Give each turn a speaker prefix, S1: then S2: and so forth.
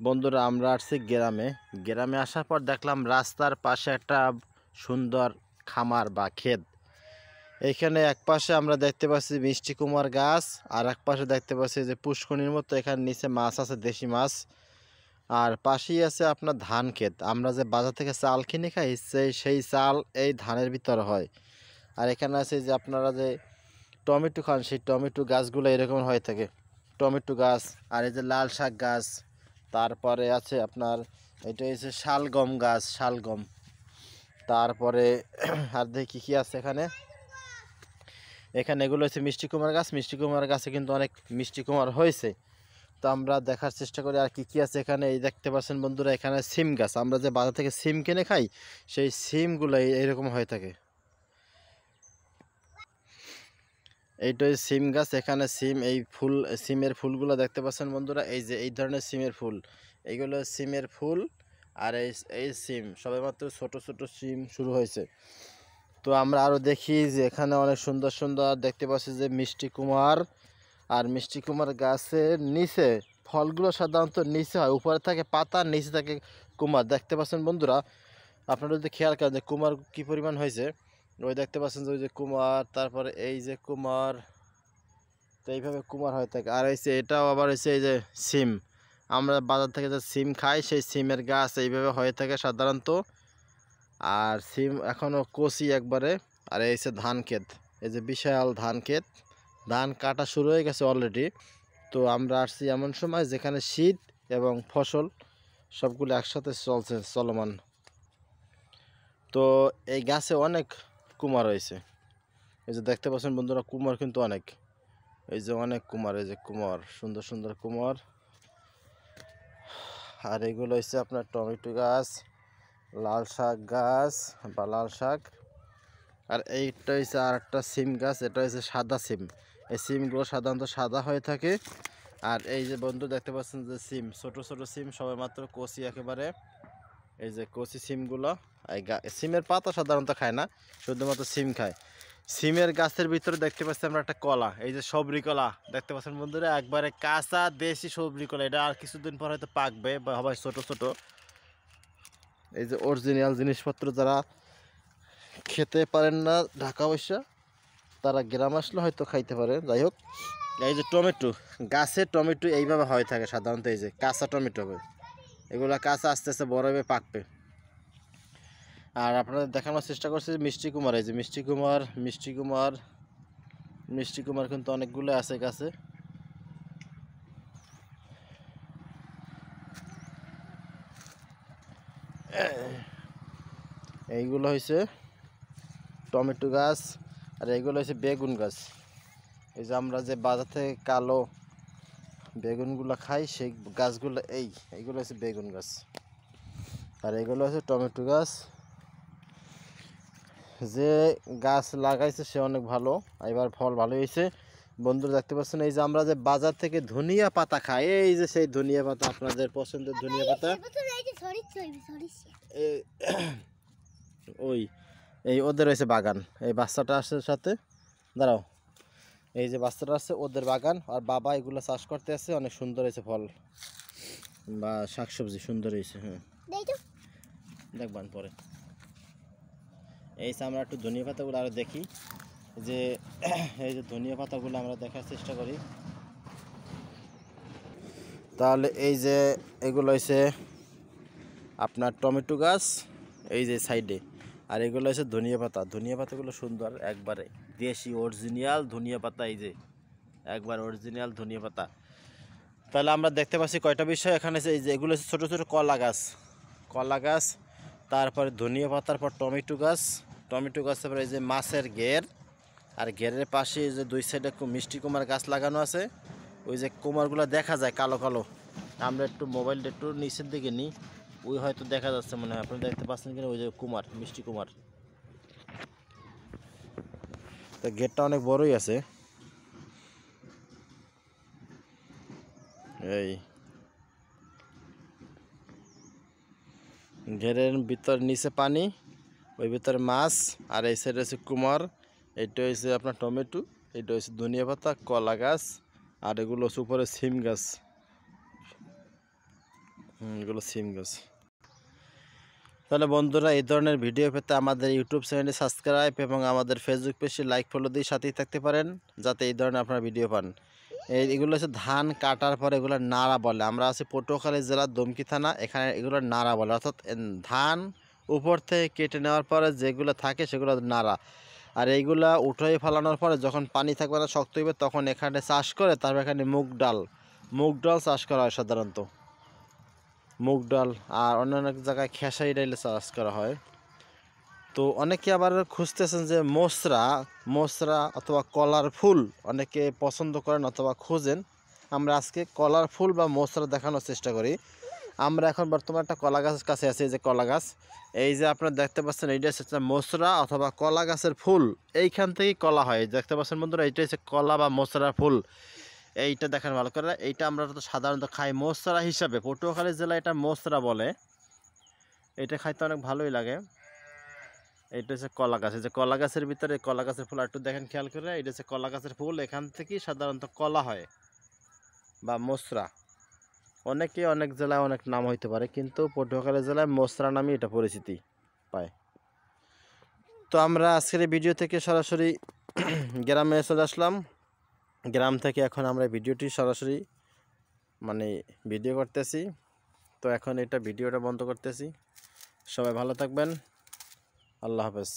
S1: বন্ধুরা আমরা আসছি গ্রামে। গ্রামে আসার পর দেখলাম রাস্তার পাশে একটা সুন্দর খামার বা ক্ষেত। এইখানে এক পাশে আমরা দেখতে পাচ্ছি মিষ্টি কুমার গাছ, আর এক পাশে দেখতে পাচ্ছি যে পুষ্করিণীর মতো এখানে নিচে মাছ আছে, দেশি মাছ। আর পাশেই আছে আপনার ধান ক্ষেত। আমরা যে বাজার থেকে চাল কিনে খাই সেই চাল এই ধানের ভিতরে হয়। আর এখানে আছে যে আপনারা যে টমেটো খান, সেই টমেটো গাছগুলো এরকম হয়ে থাকে। টমেটো গাছ, আর এই যে লাল শাক গাছ, তারপরে আছে আপনার এটা হচ্ছে শালগম গাছ, শালগম। তারপরে আর দেখি কী আছে এখানে। এগুলো হচ্ছে মিষ্টি কুমার গাছ। মিষ্টি কুমার গাছে কিন্তু অনেক মিষ্টি কুমার হয়েছে। তো আমরা দেখার চেষ্টা করি আর কি আছে এখানে। এই দেখতে পাচ্ছেন বন্ধুরা, এখানে সিম গাছ। আমরা যে বাজার থেকে সিম কিনে খাই সেই সিমগুলো এইরকম হয়ে থাকে। এইটা সিম গাছ। এখানে সিম, এই ফুল, সিমের ফুলগুলো দেখতে পাচ্ছেন বন্ধুরা। এই যে এই ধরনের সিমের ফুল, এইগুলো সিমের ফুল। আর এই সিম সবেমাত্র ছোট ছোট সিম শুরু হয়েছে। তো আমরা আরও দেখি যে এখানে অনেক সুন্দর সুন্দর দেখতে পাচ্ছি যে মিষ্টি কুমার। আর মিষ্টি কুমার গাছের নিচে ফলগুলো সাধারণত নিচে হয়, উপরে থাকে পাতা, নিচে থাকে কুমার। দেখতে পাচ্ছেন বন্ধুরা, আপনারা যদি খেয়াল করেন যে কুমার কী পরিমাণ হয়েছে। ওই দেখতে পাচ্ছেন যে ওই যে কুমার, তারপরে এই যে কুমার। তো এইভাবে কুমার হয়ে থাকে। আর হয়েছে এটাও আবার হয়েছে এই যে সিম। আমরা বাজার থেকে যে সিম খাই সেই সিমের গাছ এইভাবে হয়ে থাকে সাধারণত। আর সিম এখনও কচি একবারে। আর এই যে ধান ক্ষেত, এই যে বিশাল ধান ক্ষেত। ধান কাটা শুরু হয়ে গেছে অলরেডি। তো আমরা আসছি এমন সময় যেখানে শীত এবং ফসল সবগুলো একসাথে চলমান। তো এই গাছে অনেক কুমার হয়েছে। এই যে দেখতে পাচ্ছেন বন্ধুরা, কুমার কিন্তু অনেক। এই যে অনেক কুমার, এই যে কুমার, সুন্দর সুন্দর কুমার। আর এগুলো হচ্ছে আপনার টমেটো গাছ, লাল শাক গাছ বা লাল শাক। আর এইটা হচ্ছে আর একটা সিম গাছ, এটা হচ্ছে সাদা সিম। এই সিমগুলো সাধারণত সাদা হয়ে থাকে। আর এই যে বন্ধু দেখতে পাচ্ছেন যে সিম, ছোট ছোট সিম, সবে মাত্র কচি একেবারে। এই যে কচি সিমগুলো। এই সিমের পাতা সাধারণত খায় না, শুধুমাত্র সিম খায়। সিমের গাছের ভিতরে দেখতে পাচ্ছি আমরা একটা কলা, এই যে সবরি কলা দেখতে পাচ্ছেন বন্ধুরা, একবারে কাঁচা দেশি সবরি কলা। এটা আর কিছুদিন পর হয়তো পাকবে বা হবে ছোট ছোট। এই যে অরিজিনাল জিনিসপত্র যারা খেতে পারেন না ঢাকা বসা, তারা গ্রাম আসলে হয়তো খাইতে পারে। যাই হোক, এই যে টমেটো গাছে টমেটো এইভাবে হয়ে থাকে সাধারণত। এই যে কাঁচা টমেটো হবে, এগুলো কাঁচা আস্তে আস্তে বড় হবে, পাকবে। আর আপনাদের দেখানোর চেষ্টা করছি মিষ্টি কুমার। এই যে মিষ্টি কুমার, মিষ্টি কুমার, মিষ্টি কুমার কিন্তু অনেকগুলো আছে গাছে। এইগুলো হয়েছে টমেটো গাছ। আর এইগুলো হয়েছে বেগুন গাছ। এই যে আমরা যে বাজার থেকে কালো বেগুনগুলো খাই সেই গাছগুলো এইগুলো হচ্ছে বেগুন গাছ। আর এগুলো হচ্ছে টমেটো গাছ। যে গাছ লাগাইছে সে অনেক ভালো, এবার ফল ভালো হয়েছে। বন্ধুরা দেখতে পাচ্ছেন এই যে আমরা যে বাজার থেকে ধনিয়া পাতা খাই, এই যে সেই ধনিয়া পাতা, আপনাদের পছন্দের ধনিয়া পাতা। ওই এই ওদের হয়েছে বাগান। এই বাচ্চাটা আসছে সাথে, দাঁড়াও। এই যে বাচ্চাটা আছে ওদের বাগান, আর বাবা এগুলো চাষ করতে আছে। অনেক সুন্দর হয়েছে ফল বা শাকসবজি, সুন্দর হয়েছে। হ্যাঁ, দেখবেন পরে। এই যে আমরা একটু ধনিয়া পাতাগুলো আরও দেখি যে এই যে ধনিয়া পাতাগুলো আমরা দেখার চেষ্টা করি। তাহলে এই যে এগুলো হচ্ছে আপনার টমেটো গাছ, এই যে সাইডে। আর এগুলো হচ্ছে ধনিয়া পাতা। ধনিয়া পাতাগুলো সুন্দর একবারে দেশি অরিজিনাল ধনিয়া পাতা। এই যে একবার অরিজিনাল ধনিয়া পাতা। তাহলে আমরা দেখতে পাচ্ছি কয়টা বিষয় এখানে। এই যে এগুলো হচ্ছে ছোটো ছোটো কলা গাছ, কলা গাছ। তারপরে ধনিয়া পাতার পর টমেটো গাছ, টমেটো গাছ। তারপরে এই যে মাছের ঘের, আর ঘেরের পাশে যে দুই সাইডে মিষ্টি কুমার গাছ লাগানো আছে। ওই যে কুমারগুলো দেখা যায় কালো কালো। আমরা একটু মোবাইলটা একটু নিচের দিকে নিই, ওই হয়তো দেখা যাচ্ছে মনে হয়। আপনারা দেখতে পাচ্ছেন কিনা, ওই যে কুমার, মিষ্টি কুমার। তো গেটটা অনেক বড়ই আছে। এই ঘেরের ভিতর নিচে পানি, ওই ভিতরে মাছ। আর এই সাইডে হচ্ছে কুমার। এইটা হচ্ছে আপনার টমেটো, এইটা হচ্ছে ধনিয়া পাতা, কলা গাছ। আর এগুলো হচ্ছে উপরে সিম গাছ। এগুলো সিম গাছ। তাহলে বন্ধুরা, এই ধরনের ভিডিও পেতে আমাদের ইউটিউব চ্যানেলটি সাবস্ক্রাইব এবং আমাদের ফেসবুক পেজটি লাইক ফলো দিয়ে সাথেই থাকতে পারেন, যাতে এই ধরনের আপনারা ভিডিও পান। এগুলো হচ্ছে ধান কাটার পর এগুলো নাড়া বলে। আমরা আছি পটুয়াখালী জেলার দমকি থানা, এখানে এগুলো নাড়া বলে। অর্থাৎ ধান উপর থেকে কেটে নেওয়ার পরে যেগুলো থাকে সেগুলো নাড়া। আর এইগুলা উঠাই ফেলানোর পরে যখন পানি থাকবে না, শক্ত হইবে, তখন এখানে চাষ করে তারপর এখানে মুগ ডাল চাষ করা হয় সাধারণত। মুগ ডাল আর অন্যান্য জায়গায় খেসারি ডালে চাষ করা হয়। তো অনেকে আবার খুঁজতেছেন যে মোসরা অথবা কলার ফুল অনেকে পছন্দ করেন অথবা খোঁজেন। আমরা আজকে কলার ফুল বা মোসরা দেখানোর চেষ্টা করি। আমরা এখন বর্তমানে একটা কলা গাছের কাছে আছি, যে কলা গাছ, এই যে আপনারা দেখতে পাচ্ছেন, এইটা হচ্ছে মোসরা অথবা কলা গাছের ফুল। এইখান থেকেই কলা হয়, দেখতে পাচ্ছেন বন্ধুরা, এইটা হচ্ছে কলা বা মোসরার ফুল। এইটা দেখেন ভালো করে, এইটা আমরা তো সাধারণত খাই মোসরা হিসাবে, পটুয়াখালী জেলায় এটা মোসরা বলে। এটা খাইতে অনেক ভালোই লাগে। এটা হচ্ছে কলা গাছ, এই যে কলা গাছের ভিতরে কলা গাছের ফুল একটু দেখেন খেয়াল করে, এটা হচ্ছে কলা গাছের ফুল। এখান থেকেই সাধারণত কলা হয় বা মোসরা। অনেকে অনেক জেলায় অনেক নাম হইতে পারে, কিন্তু পটুয়াখালী জেলায় মোসরা নামে এটা পরিচিতি পায়। তো আমরা আজকের এই ভিডিও থেকে সরাসরি গ্রামে চলে আসলাম। গ্রাম থেকে এখন আমরা ভিডিওটি সরাসরি ভিডিও করতেছি। তো এখন ভিডিওটা বন্ধ করতেছি। সবাই ভালো থাকবেন। আল্লাহ হাফেজ।